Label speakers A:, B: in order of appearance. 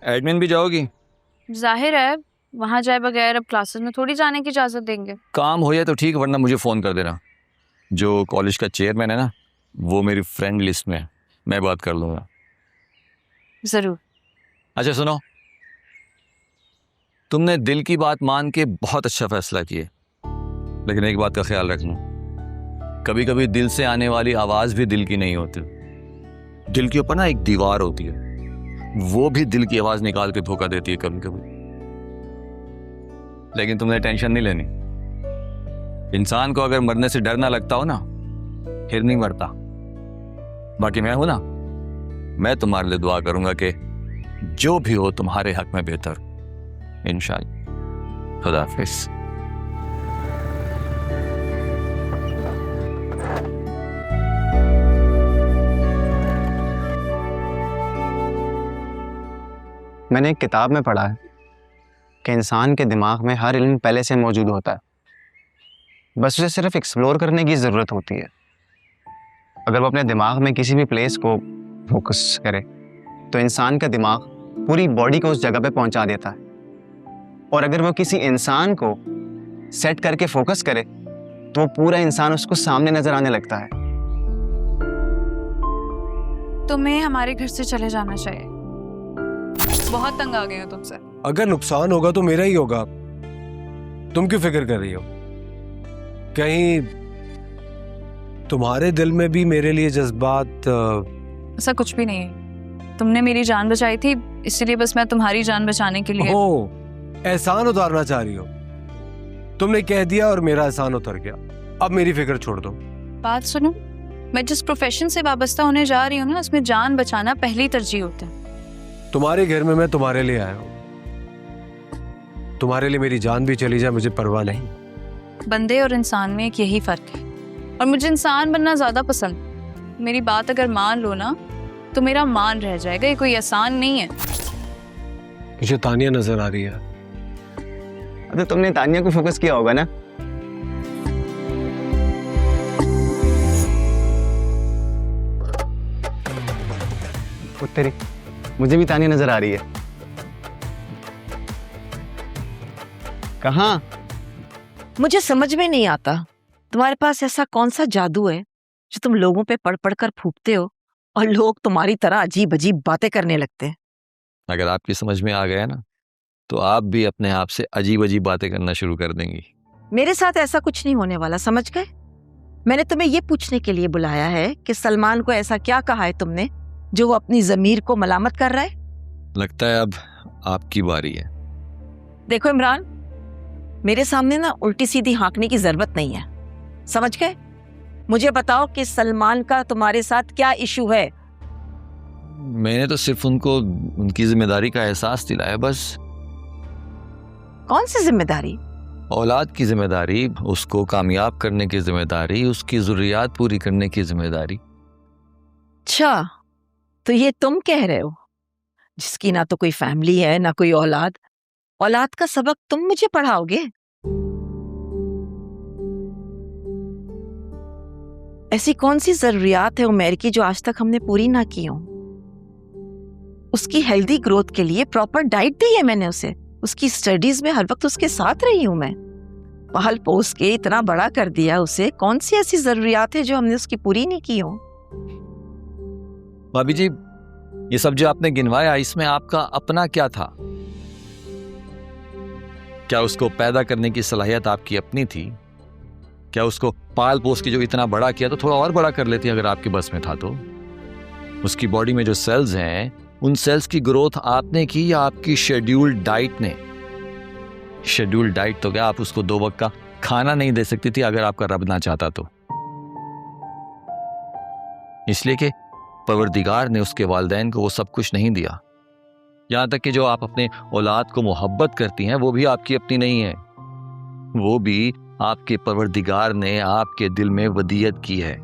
A: Admin भी जाओगी?
B: जाहिर है, वहां जाए बगैर अब क्लासेस में थोड़ी जाने की इजाजत देंगे।
A: काम हो जाए तो ठीक, वरना मुझे फ़ोन कर देना। जो कॉलेज का चेयरमैन है ना, वो मेरी फ्रेंड लिस्ट में है, मैं बात कर लूँगा।
B: जरूर।
A: अच्छा सुनो, तुमने दिल की बात मान के बहुत अच्छा फैसला किया, लेकिन एक बात का ख्याल रखना, कभी कभी दिल से आने वाली आवाज़ भी दिल की नहीं होती। दिल के ऊपर ना एक दीवार होती है, वो भी दिल की आवाज़ निकाल के धोखा देती है कभी कभी। लेकिन तुमने टेंशन नहीं लेनी। इंसान को अगर मरने से डर ना लगता हो ना, फिर नहीं मरता। बाकी मैं हूं ना, मैं तुम्हारे लिए दुआ करूंगा कि जो भी हो तुम्हारे हक में बेहतर, इंशाअल्लाह। खुदा हाफिज।
C: मैंने एक किताब में पढ़ा है कि इंसान के दिमाग में हर इल्म पहले से मौजूद होता है, बस उसे सिर्फ एक्सप्लोर करने की ज़रूरत होती है। अगर वो अपने दिमाग में किसी भी प्लेस को फोकस करे तो इंसान का दिमाग पूरी बॉडी को उस जगह पे पहुंचा देता है। और अगर वो किसी इंसान को सेट करके फोकस करे तो वो पूरा इंसान उसको सामने नजर आने लगता है।
B: तुम्हें हमारे घर से चले जाना चाहिए, बहुत तंग आ गए हो तुमसे।
D: अगर नुकसान होगा तो मेरा ही होगा, तुम क्यों फिक्र कर रही हो? कहीं तुम्हारे दिल में भी मेरे लिए जज्बात?
B: ऐसा कुछ भी नहीं है, तुमने मेरी जान बचाई थी, इसलिए बस मैं तुम्हारी जान बचाने के लिए।
D: ओ, एहसान उतारना चाह रही हो? तुमने कह दिया और मेरा एहसान उतर गया, अब मेरी फिक्र छोड़ दो।
B: बात सुनो, मैं जिस प्रोफेशन से वाबस्ता होने जा रही हूँ ना, उसमें जान बचाना पहली तरजीह होता है।
D: तुम्हारे घर में मैं तुम्हारे लिए आया हूँ, तुम्हारे लिए मेरी जान भी चली जाए मुझे परवाह नहीं।
B: बंदे और इंसान में एक यही फर्क है, और मुझे इंसान बनना ज्यादा पसंद। मेरी बात अगर मान लो ना तो मेरा मान रह जाएगा, ये कोई आसान नहीं है।
D: मुझे तानिया नजर आ रही है।
C: तो तुमने तानिया को फोकस किया होगा ना? तेरी मुझे भी तानिया नजर आ रही है। कहाँ?
E: मुझे समझ में नहीं आता, तुम्हारे पास ऐसा कौन सा जादू है जो तुम लोगों पे पढ़ पढ़ कर फूंकते हो और लोग तुम्हारी तरह अजीब अजीब बातें करने लगते हैं।
A: अगर आपकी समझ में आ गया ना, तो आप भी अपने आप से अजीब अजीब बातें करना शुरू कर देंगी।
E: मेरे साथ ऐसा कुछ नहीं होने वाला, समझ गए? मैंने तुम्हें ये पूछने के लिए बुलाया है कि सलमान को ऐसा क्या कहा है तुमने जो वो अपनी जमीर को मलामत कर रहा है?
A: लगता है अब आपकी बारी है।
E: देखो इमरान, मेरे सामने ना उल्टी सीधी हाँकने की जरूरत नहीं है, समझ गए? मुझे बताओ कि सलमान का तुम्हारे साथ क्या इशू है?
A: मैंने तो सिर्फ उनको उनकी जिम्मेदारी का एहसास दिलाया बस।
E: कौन सी जिम्मेदारी?
A: औलाद की जिम्मेदारी, उसको कामयाब करने की जिम्मेदारी, उसकी जरूरियात पूरी करने की जिम्मेदारी।
E: अच्छा, तो ये तुम कह रहे हो जिसकी ना तो कोई फैमिली है ना कोई औलाद, औलाद का सबक तुम मुझे पढ़ाओगे? ऐसी कौन सी जरूरियात है उमर की जो आज तक हमने पूरी ना की हो? उसकी हेल्दी ग्रोथ के लिए प्रॉपर डाइट दी है मैंने उसे, उसकी स्टडीज में हर वक्त उसके साथ रही हूं मैं, पहल पोस के इतना बड़ा कर दिया उसे। कौन सी ऐसी जरूरियात है जो हमने उसकी पूरी नहीं की हो?
A: भाभी जी, ये सब जो आपने गिनवाया, इसमें आपका अपना क्या था? क्या उसको पैदा करने की सलाहियत आपकी अपनी थी? क्या उसको पाल पोस के जो इतना बड़ा किया तो थोड़ा और बड़ा कर लेती अगर आपके बस में था तो? उसकी बॉडी में जो सेल्स हैं, उन सेल्स की ग्रोथ आपने की या आपकी शेड्यूल्ड डाइट ने? शेड्यूल्ड डाइट तो क्या, आप उसको 2 वक्त का खाना नहीं दे सकती थी अगर आपका रब ना चाहता तो। इसलिए कि परवरदिगार ने उसके वालिदैन को वो सब कुछ नहीं दिया। यहां तक कि जो आप अपने औलाद को मोहब्बत करती हैं, वो भी आपकी अपनी नहीं है, वो भी आपके परवरदिगार ने आपके दिल में वदीयत की है।